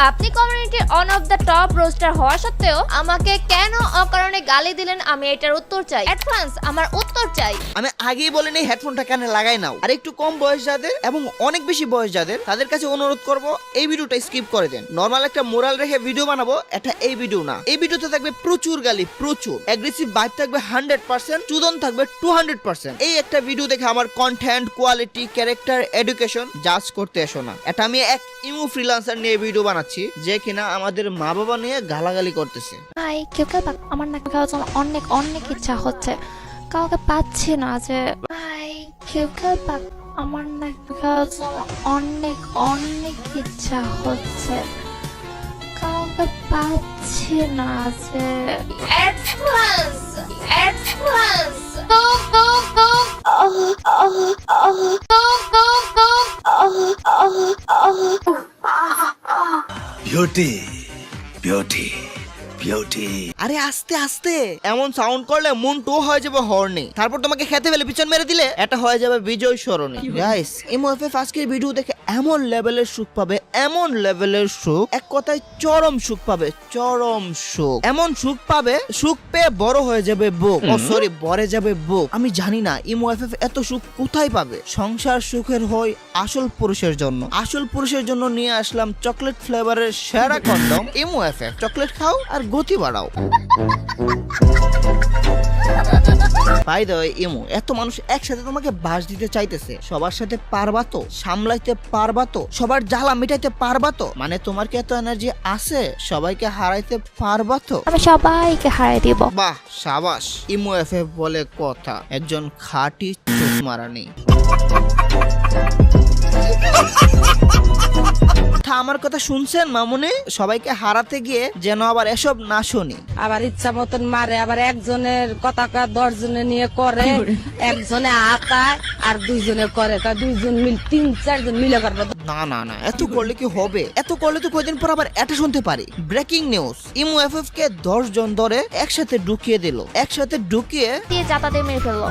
আপনি কমিউনিটির one of the top roster হওয়া সত্ত্বেও আমাকে কেন অকারণে গালি দিলেন, আমি এটার উত্তর চাই। অ্যাডভান্স আমার উত্তর চাই। আমি আগেই বলিনি হেডফোনটা কানে লাগাই নাও। আর একটু কম বয়স যাদের এবং অনেক বেশি বয়স যাদের, তাদের কাছে অনুরোধ করব এই ভিডিওটা স্কিপ করে দেন। নরমাল একটা মোরাল রেখে ভিডিও বানাবো, এটা এই ভিডিও না। এই ভিডিওতে থাকবে প্রচুর গালি, প্রচুর অ্যাগ্রেসিভ ভাইব থাকবে 100%, চুদন থাকবে 200%। এই একটা ভিডিও দেখে আমার কন্টেন্ট, কোয়ালিটি, ক্যারেক্টার, এডুকেশন জাজ করতে এসো না। এটা আমি এক ইমো ফ্রিল্যান্সার নিয়ে ভিডিও বানাচ্ছি যে কিনা আমাদের মা বাবা নিয়ে গালাগালি করতেছে। ভাই কেউ আমার নাক খাওয়ার জন্য অনেক অনেক ইচ্ছা হচ্ছে, কাউকে পাচ্ছি না। যে ভাই কেউ আমার নাক খাওয়ার জন্য অনেক অনেক ইচ্ছা হচ্ছে, কাউকে পাচ্ছি না। যে advance advance beauty beauty beauty. আরে আস্তে আস্তে, এমন সাউন্ড করলে মন টো হয়ে যাবে হর্নি, তারপর তোমাকে খেতে ফেলে পিছন মেরে দিলে এটা হয়ে যাবে বিজয় সরণি। গাইস, এমওএফএফ আজকের ভিডিও দেখে এমন লেভেলের সুখ পাবে, এমন লেভেলের সুখ, এক কথায় চরম সুখ পাবে, চরম সুখ। এমন সুখ পাবে, সুখ পেয়ে বড় হয়ে যাবে বুক, ও সরি বড়ে যাবে বুক। আমি জানি না এমওএফএফ এত সুখ কোথায় পাবে। সংসার সুখের হয় আসল পুরুষের জন্য। আসল পুরুষের জন্য নিয়ে আসলাম চকলেট ফ্লেভারের সেরা কন্ডম এমওএফএফ। চকলেট খাও আর গতি বাড়াও। বাই দ্য ওয়ে, ইমো এত মানুষ একসাথে তোমাকে বাস দিতে চাইতেছে, সবার সাথে পারবা তো? সামলাইতে পারবা তো? সবার জ্বালা মিটাইতে পারবা তো? মানে তোমার কি এত এনার্জি আছে সবাইকে হারাইতে পারবা তো? আমি সবাইকে হারাই দিব। বাহ, সাবাস। ইমো এফএফ বলে কথা, একজন খাঁটি চোখ মারানি। আমার কথা শুনছেন মামুনি? সবাইকে হারাতে গিয়ে যেন আবার এসব না শুনি। আবার ইচ্ছা মতন মারে, আবার একজনের কথা 10 জনে নিয়ে করে, একজনে আতায় আর 2 জনে করে, 2 জন মিল 3-4 জন মিলে করবে। না না না, এত করলে কি হবে? এত করলে তো কয়দিন পর আবার এটা শুনতে পারি। ব্রেকিং নিউজ, ইমো এফএফ কে 10 জন ধরে একসাথে ঢুকিয়ে দিল, একসাথে ঢুকিয়ে দিয়ে জাতাতে মেরে ফেললো।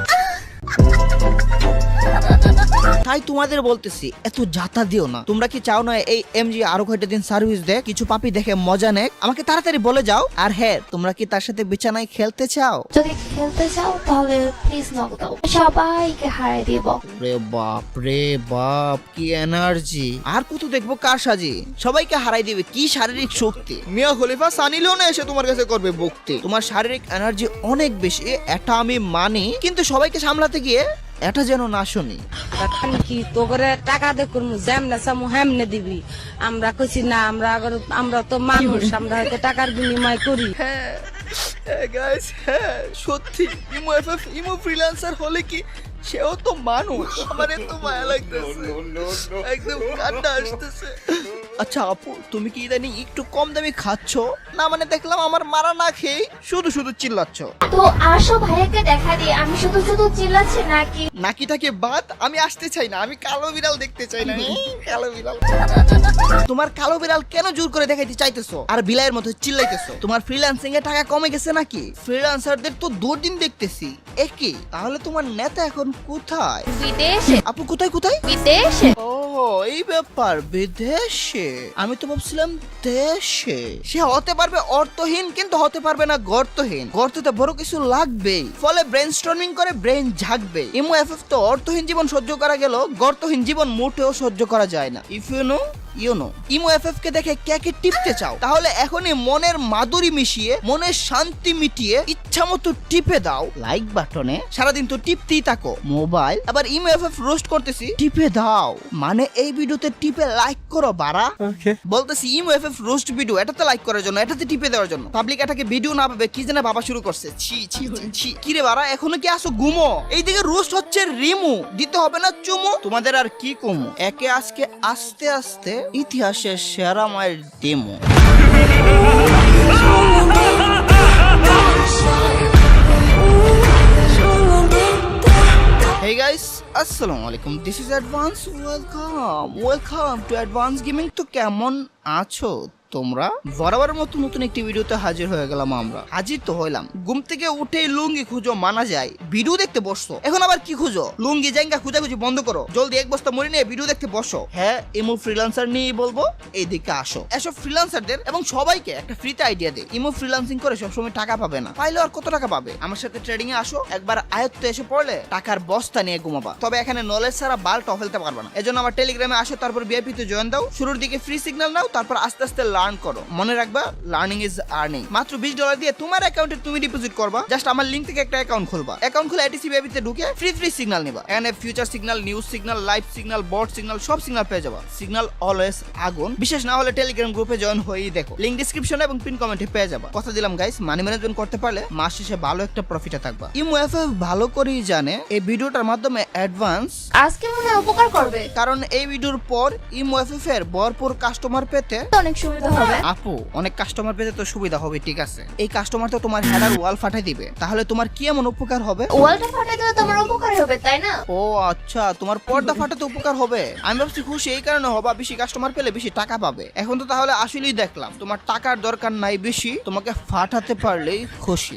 তাই তোমাদের বলতেছি, এত জাতা দিও না। তোমরা কি চাও না এই এমজি আরো কয়টা দিন সার্ভিস দেখ, কিছু পাপি দেখে মজা নেক? আমাকে তাড়াতাড়ি বলে যাও। আর হ্যাঁ, তোমরা কি তার সাথে বিছানায় খেলতে চাও? যদি খেলতে চাও তাহলে প্লিজ নক দাও, সবাইকে হারাই দিব। রে বাপ রে বাপ, কি এনার্জি! আর কত দেখবো কার সাজি? সবাইকে হারাই দিবে, কি শারীরিক শক্তি! মিয়া খলিফা সানি লিওনে এসে তোমার কাছে করবে ভক্তি। তোমার শারীরিক এনার্জি অনেক বেশি, এটা আমি মানি, কিন্তু সবাইকে সামলাতে গিয়ে এটা যেন না শুনি। এখন কি তো করে টাকা দেখুন, যেমনে সামু হেমনে দিবি। আমরা কইছি না, আমরা তো মানুষ, আমরা হয়তো টাকার বিনিময় করি। হ্যাঁ গাইস, হ্যাঁ সত্যি ইমো এফএফ ইমো ফ্রিল্যান্সার হলে কি সেও তো মানুষ। আমার এত মায়া লাগতেছে, একদম কান্না আসতেছে। আচ্ছা আপু, তুমি কি ইদানিং একটু কম দামি খাচ্ছ না? মানে দেখলাম আমার মারা না খেয়ে শুধু শুধু চিল্লাচ্ছ। তো আসো ভাইয়াকে দেখা দিয়ে, আমি শুধু শুধু চিল্লাচ্ছি নাকি? নাকিটাকে বাদ, আমি আসতে চাই না, আমি কালো বিড়াল দেখতে চাই না। কালো বিড়াল, তোমার কালো বিড়াল কেন জোর করে দেখাইতে চাইতেছো আর বিলাইয়ের মতো চিল্লাইতেছো? তোমার ফ্রিল্যান্সিং এ টাকা কমে গেছে নাকি? ফ্রিল্যান্সারদের তো দুর্দিন দেখতেছি একই। তাহলে তোমার নেতা এখন কোথায়? বিদেশে। আপু কোথায় কোথায়? বিদেশে। ও এই ব্যাপার, বিদেশে। আমি তো ভাবছিলাম দেশে। সে হতে পারবে অর্থহীন, কিন্তু হতে পারবে না গর্তহীন। গর্ততে বড় কিছু লাগবেই, ফলে ব্রেনস্টর্মিং করে ব্রেন জাগবে। ইমো এফএফ তো অর্থহীন জীবন সহ্য করা গেল, গর্তহীন জীবন মোটেও সহ্য করা যায় না। If you know you know. Imo FF কে দেখে কে টিপতে চাও? তাহলে এখনই মনের মাধুরী মিশিয়ে, মনের শান্তি মিটিয়ে ইচ্ছা মতো টিপে দাও লাইক বাটনে। সারাদিন তো টিপতেই থাকো মোবাইল, আবার ইমো এফএফ রোস্ট করতেছি, টিপে দাও। মানে এই ভিডিওতে টিপে লাইক করো বাড়া। বলতেছি ইমো এফএফ রোস্ট ভিডিও, এটাতে লাইক করার জন্য, এটাতে টিপে দেওয়ার জন্য। পাবলিক এটাকে ভিডিও না পাবে, কি যেন বাবা শুরু করছে। ছি ছি ছি। কি রে বাড়া, এখনো কি আসো ঘুমো? এইদিকে রোস্ট হচ্ছে রিমু, দিতে হবে না চুমু? তোমাদের আর কি কমু? একে আজকে আস্তে আস্তে ইতিহাসের সেরা মায়ের ডেমো। Hey guys, আসসালামু আলাইকুম, this is advance. Welcome to advance gaming. তো কেমন আছো তোমরা? বরাবরের মতো নতুন একটি ভিডিওতে হাজির হয়ে গেলাম আমরা। হাজির তো হইলাম। ঘুম থেকে উঠেই লুঙ্গি খুঁজো মানা যায়, ভিডিও দেখতে বসছো, এখন আবার কি খুঁজো? লুঙ্গি জায়গা খুঁজাখুঁজি বন্ধ করো, জলদি এক বস্তা মুড়ি নিয়ে ভিডিও দেখতে বসো। হ্যাঁ, ইমো ফ্রিল্যান্সার নিয়ে বলবো, এইদিকে আসো। এসব ফ্রিল্যান্সারদের এবং সবাইকে একটা ফ্রিতে আইডিয়া দে। ইমো ফ্রিল্যান্সিং করে সবসময় টাকা পাবে না, পাইলে আর কত টাকা পাবে? আমার সাথে ট্রেডিং এ আসো, একবার আয়ত্তে এসে পড়লে টাকার বস্তা নিয়ে ঘুমাবা। তবে এখানে নলেজ ছাড়া বালটাও ফেলতে পারবে না। এজন্য আমার টেলিগ্রামে আসো, তারপর ভিআইপি তে জয়েন দাও। শুরুর দিকে ফ্রি সিগন্যাল নাও, তারপর আস্তে আস্তে লার্ন করো। মনে রাখবা, লার্নিং ইজ আর্নিং। মাত্র $20 দিয়ে তোমার অ্যাকাউন্টে তুমি ডিপোজিট করবা। জাস্ট আমার লিংক থেকে একটা অ্যাকাউন্ট খুলবা। অ্যাকাউন্ট খুলে এটিসি ভিআইপি তে ঢুকে ফ্রি সিগন্যাল নিবা। এখানে future signal, news signal, live signal, bot signal, সব সিগন্যাল পেয়ে যাবা। সিগন্যাল অলওয়েজ আগুন। বিশেষ না হলে টেলিগ্রাম গ্রুপে জয়েন হয়েই দেখো, লিংক ডিসক্রিপশনে এবং পিন কমেন্টে পেয়ে যাবা। কথা দিলাম গাইস, মানি ম্যানেজমেন্ট করতে পারলে মাস শেষে ভালো একটা প্রফিটে থাকবা। ইমো এফএফ ভালো করেই জানে এই ভিডিওটার মাধ্যমে অ্যাডভান্স আজকে মনে হয় উপকার করবে, কারণ এই ভিডিওর পর ইমো এফএফ এর ভরপুর কাস্টমার পেতে অনেক সুবিধা হবে। আপু, অনেক কাস্টমার পেতে তো সুবিধা হবে, ঠিক আছে। এই কাস্টমার তো তোমার হেডার ওয়াল ফাটাই দিবে, তাহলে তোমার কি এমন উপকার হবে? ওয়ালটা ফাটাই দিলে তোমার উপকার হবে, তাই না? ও আচ্ছা, তোমার পর্দা ফাটাতে উপকার হবে। আমি ভাবছি খুশি এই কারণে হবা, বেশি কাস্টমার পেলে বেশি টাকা পাবে। এখন তো তাহলে আসলেই দেখলাম তোমার টাকার দরকার নাই বেশি, তোমাকে ফাটাতে পারলেই খুশি।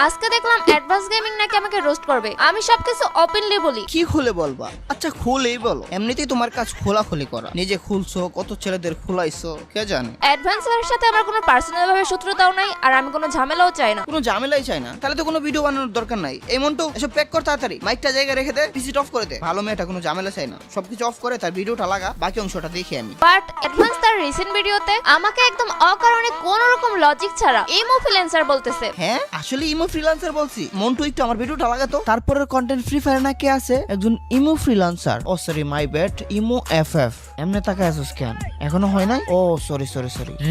আজকে দেখলাম অ্যাডভান্স গেমিং নাকি আমাকে রোস্ট করবে। আমি সবকিছু ওপেনলি বলি। কি খুলে বলবা? আচ্ছা খুলেই বলো। এমনিতেই তোমার কাজ খোলাখুলি করা, নিজে খুলছো, কত ছেলেদের খুলাইছো কে জানে। অ্যাডভান্সের সাথে আমার কোনো পার্সোনাল ভাবে শত্রুতাও নাই, আর আমি কোনো ঝামেলাও চাই না। কোনো ঝামেলাই চাই না, তাহলে তো কোনো ভিডিও বানানোর দরকার নাই। এই মনটো এসব প্যাক কর তাড়াতাড়ি, মাইকটা জায়গায় রেখে দে, পিসি অফ করে দে। ভালো মেয়েটা কোনো ঝামেলা চাই না, সবকিছু অফ করে তার ভিডিওটা লাগা, বাকি অংশটা দেখি আমি। বাট অ্যাডভান্স তার রিসেন্ট ভিডিওতে আমাকে একদম অকারণে কোন রকম লজিক ছাড়া ইমো ফ্রিল্যান্সার বলতেছে। হ্যাঁ, আসলে ইমো ফ্রিল্যান্সার বলছি। মন্টু একটু আমার ভিডিওটা লাগাতো। তারপরের কন্টেন্ট ফ্রি ফায়ার না কে আছে একজন ইমো ফ্রিল্যান্সার। ও sorry, my bad, emo FF. এমনি তাকায় আছিস কেন? এখনো হয় নাই? ও সরি,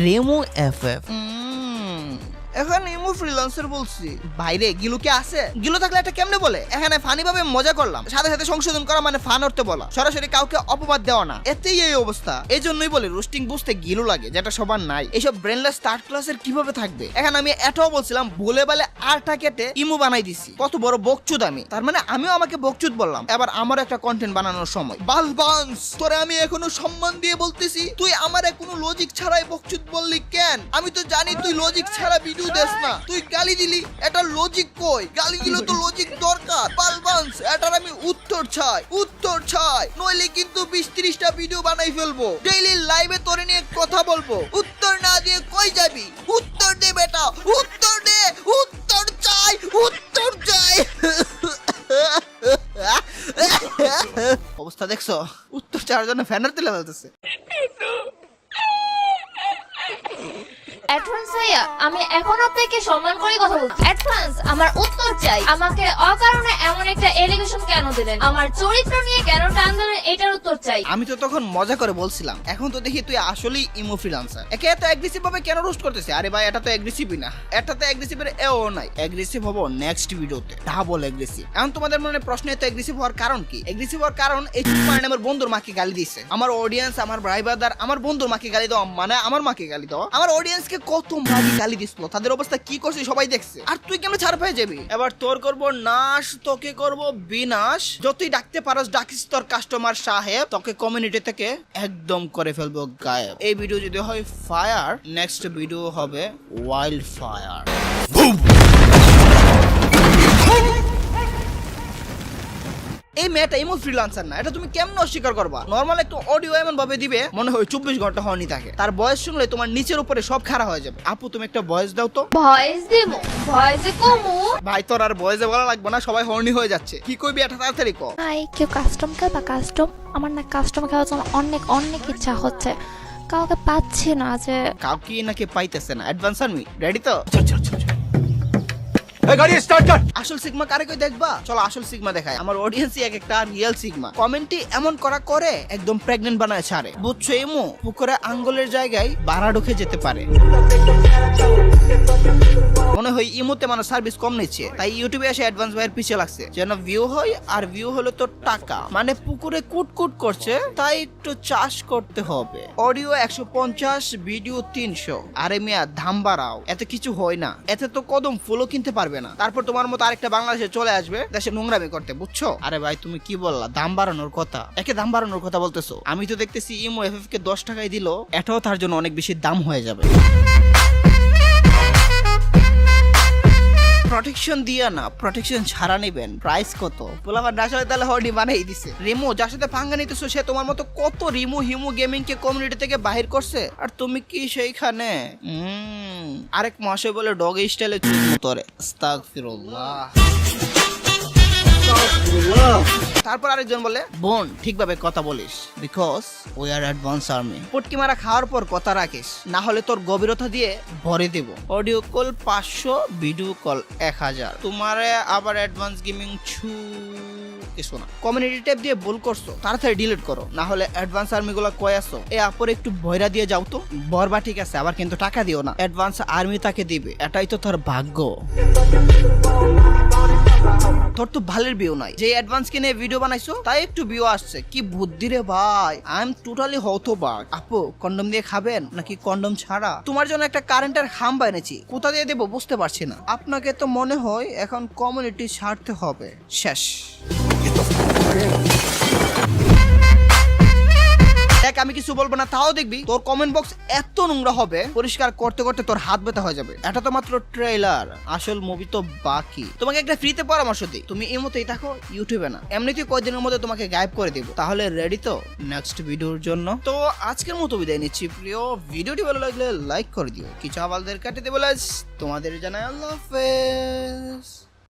রেমো এফএফ। এখন ইমো ফ্রিল্যান্সার বলছি। বাইরে গিলু কে আছে? গিলু থাকলে এটা কেমনে বলে? এখানে ফানি ভাবে মজা করলাম, সাথে সাথে সংশোধন করা মানে ফান অর্থে বলা, সরাসরি কাউকে অপবাদ দেওয়া না। এতেই এই অবস্থা। এই জন্যই বলে রোস্টিং বুঝতে গিলু লাগে, যেটা সবার নাই। এইসব ব্রেনলেস স্টার্ট ক্লাসের কিভাবে থাকবে? এখন আমি এটাও বলছিলাম, বলে বলে আরটা কেটে ইমো বানাই দিছি। কত বড় বকচুদ আমি! তার মানে আমিও আমাকে বকচুদ বললাম। এবার আমার একটা কন্টেন্ট বানানোর সময়। বালবান্স, তোরে আমি এখনো সম্মান দিয়ে বলতেছি, তুই আমারে কোনো লজিক ছাড়াই বকচুদ বললি কেন? আমি তো জানি তুই লজিক ছাড়া ভিডিও দেস না, তুই গালি দিলি, এটা লজিক কই? গালি দিলে তো লজিক দরকার। বালবান্স, এটার আমি উত্তর চাই, নইলে কিন্তু 20-30টা ভিডিও বানাই ফেলবো, ডেইলি লাইভে তোরে নিয়ে কথা বলবো। উত্তর না দিয়ে কই যাবি? উত্তর দে বেটা, উত্তর দে, উত্তর চাই। অবস্থা দেখছো? উত্তর চাওয়ার জন্য ফ্যানের তেলে ফেলতেছে। অ্যাডভান্স ভাইয়া, আমি এখন আপনাকে সম্মান করে কথা বলছি। অ্যাডভান্স, আমার উত্তর চাই। আমাকে অকারণে এমন একটা এলিগেশন কেন দিলেন? আমার চরিত্র নিয়ে কেন টান দিলেন? এটার উত্তর চাই। আমি তো তখন মজা করে বলছিলাম, এখন তো দেখি তুই আসলেই ইমো ফ্রিল্যান্সার। একে এত অ্যাগ্রেসিভ ভাবে কেন রোস্ট করতেছে? আরে ভাই, এটা তো অ্যাগ্রেসিভই না, এটাতে অ্যাগ্রেসিভের এও নাই। অ্যাগ্রেসিভ হবো নেক্সট ভিডিওতে, ডাবল অ্যাগ্রেসিভ। এখন তোমাদের মনে প্রশ্ন, এত অ্যাগ্রেসিভ হওয়ার কারণ কি? অ্যাগ্রেসিভ হওয়ার কারণ এই চুপমার আমার বন্ধুর মাকে গালি দিয়েছে। আমার অডিয়েন্স, আমার ভাই ব্রাদার, আমার বন্ধুর মাকে গালি দেওয়া মানে আমার মাকে গালি দেওয়া। আমার অডিয়েন্সকে কত মাকে গালি দিছিল, তাদের অবস্থা কি করছে সবাই দেখছে। আর তুই কেমন ছাড় পেয়ে যাবি? এবার তোর করব নাশ, তোকে করব বিনাশ। যতই ডাকতে পারস ডাকিস তোর কাস্টমার সাহেব, তোকে কমিউনিটি থেকে একদম করে ফেলবো গায়েব। এই ভিডিও যদি হয় ফায়ার, নেক্সট ভিডিও হবে ওয়াইল্ড ফায়ার। এই মেয়েটা ইমো ফ্রিল্যান্সার না, এটা তুমি কেমন অস্বীকার করবা? নরমাল একটু অডিও এমন ভাবে দিবে মনে হয় 24 ঘন্টা হয়নি থাকে। তার ভয়েস শুনলে তোমার নিচের উপরে সব খারাপ হয়ে যাবে। আপু, তুমি একটা ভয়েস দাও তো। ভয়েস দিব? ভয়েসে কমু? ভাই, তোর আর ভয়েসে বলা লাগবে না, সবাই হর্নি হয়ে যাচ্ছে। কি কইবি এটা তাড়াতাড়ি কর। ভাই, কেউ কাস্টম খেলবা? কাস্টম? আমার না কাস্টম খেলার জন্য অনেক ইচ্ছা হচ্ছে, কাউকে পাচ্ছি না। যে কাউকে নাকি পাইতেছে না। অ্যাডভান্স আর্মি রেডি তো? গাড়ি স্টার্ট কর। আসল সিগমা কারে কই দেখবা? চলো আসল সিগমা দেখায়। আমার অডিয়েন্সই এক একটা রিয়েল সিগমা। কমেন্টে এমন করা করে একদম প্রেগন্যান্ট বানায় ছাড়ে, বুঝছো? এমো পুকুরে আঙ্গুলের জায়গায় বাড়া ঢুকে যেতে পারে। মনে হয় ইমোতে মানুষ সার্ভিস কম নিচ্ছে, তাই ইউটিউবে এসে অ্যাডভান্স ভাইয়ের পিছিয়ে লাগছে যেন ভিউ হয়, আর ভিউ হলো তো টাকা। মানে পুকুরে কুটকুট করছে, তাই একটু চাষ করতে হবে। Audio 150, video 300। আরে মিয়া দাম বাড়াও, এত কিছু হয় না, এতে তো কদম ফুলও কিনতে পারবে না। তারপর তোমার মতো আরেকটা বাংলাদেশে চলে আসবে দেশে নোংরামি করতে, বুঝছো? আরে ভাই তুমি কি বললা, দাম বাড়ানোর কথা? একে দাম বাড়ানোর কথা বলতেছো? আমি তো দেখতেছি ইমো এফএফ কে 10 টাকায় দিল, এটাও তার জন্য অনেক বেশি দাম হয়ে যাবে। প্রোটেকশন দিয়া না, প্রোটেকশন ছাড়া নেবেন। প্রাইস কত? পোলাবার আসলে তাহলে হর্ডি বানাই দিছে। রিমো যার সাথে পাঙ্গা নিতেছো সে তোমার মতো কত রিমো হিমো গেমিং কে কমিউনিটি থেকে বাহির করছে, আর তুমি কি সেইখানে? আরেক মাসে বলে ডগ স্টাইলে চুপ মতরে। আস্তাগফিরুল্লাহ। তারপর আরেকজন বলে, বোন ঠিকভাবে কথা বলিস, because we are advance army. পটকি মারা খাওয়ার পর কথা রাখিস, না হলে তোর গভীরতা দিয়ে ভরে দেব। Audio call 500, video call 1000। তোমারে আবার অ্যাডভান্স গেমিং ছু কিছু না। কমিউনিটি ট্যাব দিয়ে ভুল করছো, তাড়াতাড়ি ডিলিট করো, না হলে অ্যাডভান্স আর্মি গুলো কয় আসো এ আপর একটু ভয়রা দিয়ে যাও তো। বরবা ঠিক আছে, আবার কিন্তু টাকা দিও না, অ্যাডভান্স আর্মি তাকে দিবে, এটাই তো তোর ভাগ্য। তোর তো ভালের ভিউ নাই, যে অ্যাডভান্স কিনে ভিডিও বানাইছো তাই একটু ভিউ আসছে। কি বুদ্ধি রে ভাই, আই এম টোটালি হতবাক। আপু কন্ডম দিয়ে খাবেন নাকি কন্ডম ছাড়া? তোমার জন্য একটা কারেন্টের খাম্বা এনেছি, কোথা দিয়ে দেবো বুঝতে পারছি না। আপনাকে তো মনে হয় এখন কমিউনিটি ছাড়তে হবে। শেষ। দেখ আমি কিছু বলবো না, তাও দেখবি তোর কমেন্ট বক্স এত নোংরা হবে, পরিষ্কার করতে করতে তোর হাত ব্যথা হয়ে যাবে। এটা তো মাত্র ট্রেলার, আসল মুভি তো বাকি। তোমাকে একটা ফ্রিতে পরামর্শ দিই, তুমি এমতেই থাকো, ইউটিউবে না। এমনিতেই কয়েকদিনের মধ্যে তোমাকে গায়েব করে দিব। তাহলে রেডি তো নেক্সট ভিডিওর জন্য? তো আজকের মতো বিদায় নিচ্ছি প্রিয়। ভিডিওটি ভালো লাগলে লাইক করে দিও, কিছু আবালদের কাটিয়ে দেবো। তোমাদের জানাই আল্লাহ হাফেজ।